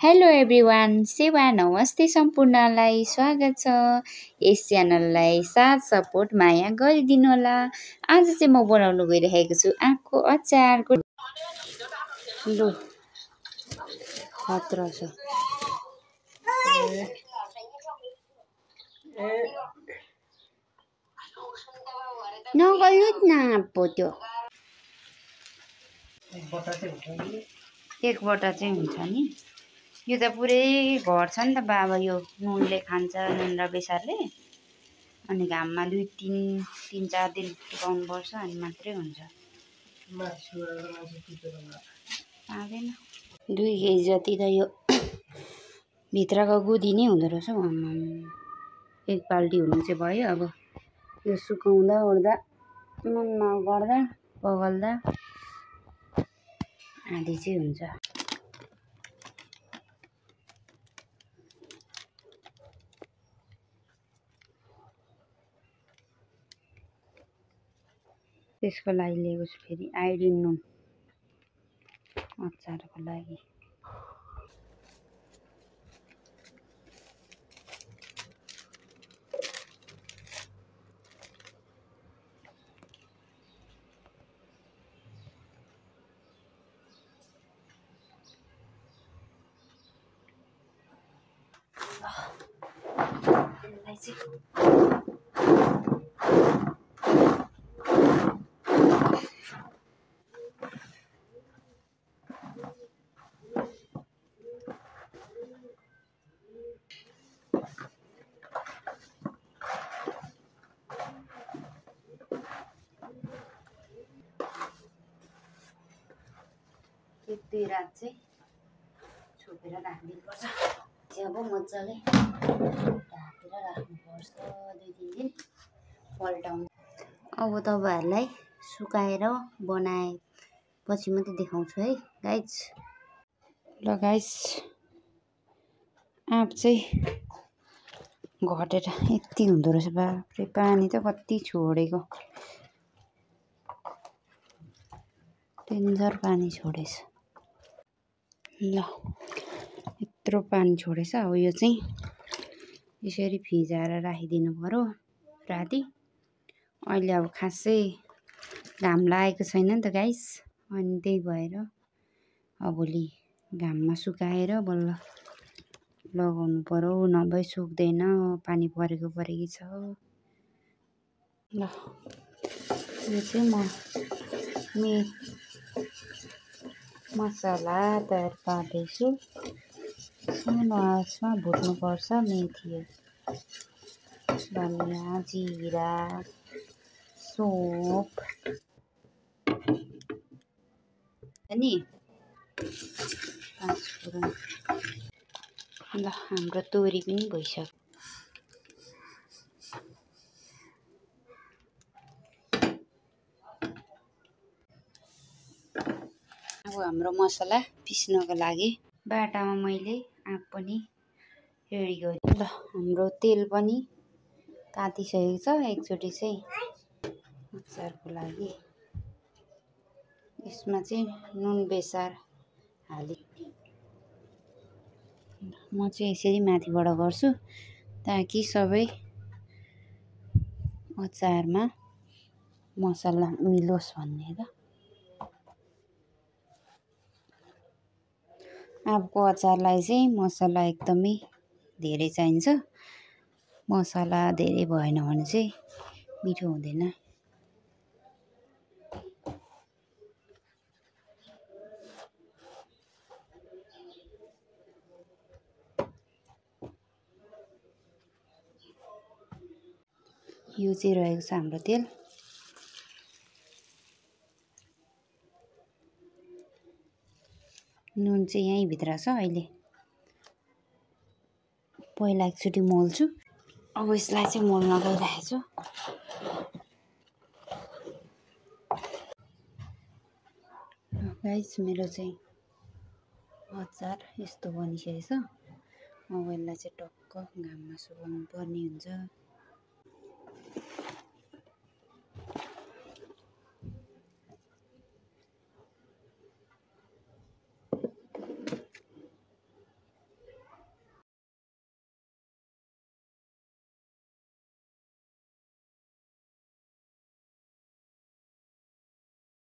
Hello everyone, सेवा नमस्ते सम्पूर्णलाई स्वागत छ। यस च्यानललाई साथ सपोर्ट माया गरिदिनु होला। आज चाहिँ म बनाउन गइरहेको छु आँपको अचारको लु खतरा छ। नगल्नुस् न आँपो त्यो एकवटा चाहिँ हुन्छ नि। यो त पुरै घट्छ नि त बाबा, यो नुनले खान्छ, नुन र बेसारले। अनि घाममा 3-4 दिन सुकाउनु पर्छ अनि मात्रै हुन्छ। पाँदैन 2 केजी जति त यो भित्रको गुदी नै हुँदो रहेछ हौ। एक बाल्टी हुनु चाहिँ भयो। अब यो सुकाउँदा ओर्दा नुनमा गर्दा पगल्दा आधी चाहिँ हुन्छ। त्यसको लागि लिएको छु फेरि आयोडिन नुन अचारको लागि। यसलाई चाहिँ एक-दुई रात चाहिँ छोपेर राखिदिनुपर्छ। अब मजाले ढाकेर राख्नुपर्छ 2-3 दिन पल्टाउनु। अब तपाईँहरूलाई सुकाएर बनाएपछि मात्रै देखाउँछु है गाइज। ल गाइज, आँप चाहिँ घटेर यति हुँदो रहेछ। बाफ्रे, पानी त कति छोडेको, डेन्जर पानी छोडेछ। ल यत्रो पानी छोडेछ। अब यो चाहिँ यसरी भिजाएर राखिदिनु पर्यो राति। अहिले अब खासै घाम लागेको छैन नि त गाइस, अनि त्यही भएर अब भोलि घाममा सुकाएर बल्ल लगाउनु पर्यो, नभए सुक्दैन। पानी परेकी छ। ल यो चाहिँ मसला तयार पार्दैछु। सानो आँचमा भुट्नुपर्छ। मेथी, धनियाँ, जिरा, सौंफ अनि 5 फोरन। ल हाम्रो तोरी पनि भइसक्यो। अब हाम्रो मसला पिस्नको लागि बाटामा मैले आँप पनि रेडी गरेँ। ल हाम्रो तेल पनि तातिसकेको छ। एकचोटि चाहिँ अचारको लागि यसमा चाहिँ नुन बेसार हाले। म चाहिँ यसरी माथिबाट गर्छु ताकि सबै अचारमा मसला मिलोस् भनेर। आँपको अचारलाई चाहिँ मसला एकदमै धेरै चाहिन्छ। मसला धेरै भएन भने चाहिँ मिठो हुँदैन। यो चाहिँ रहेको छ हाम्रो तेल। नुन चाहिँ यहीँ भित्र छ। अहिले पहिला एकचोटि मोल्छु। अब यसलाई चाहिँ मोल्न गइरहेको छु। गाइस, मेरो चाहिँ अचार यस्तो बनिसकेको छ। अब यसलाई चाहिँ टक्क घाममा सुकाउनु पर्ने हुन्छ।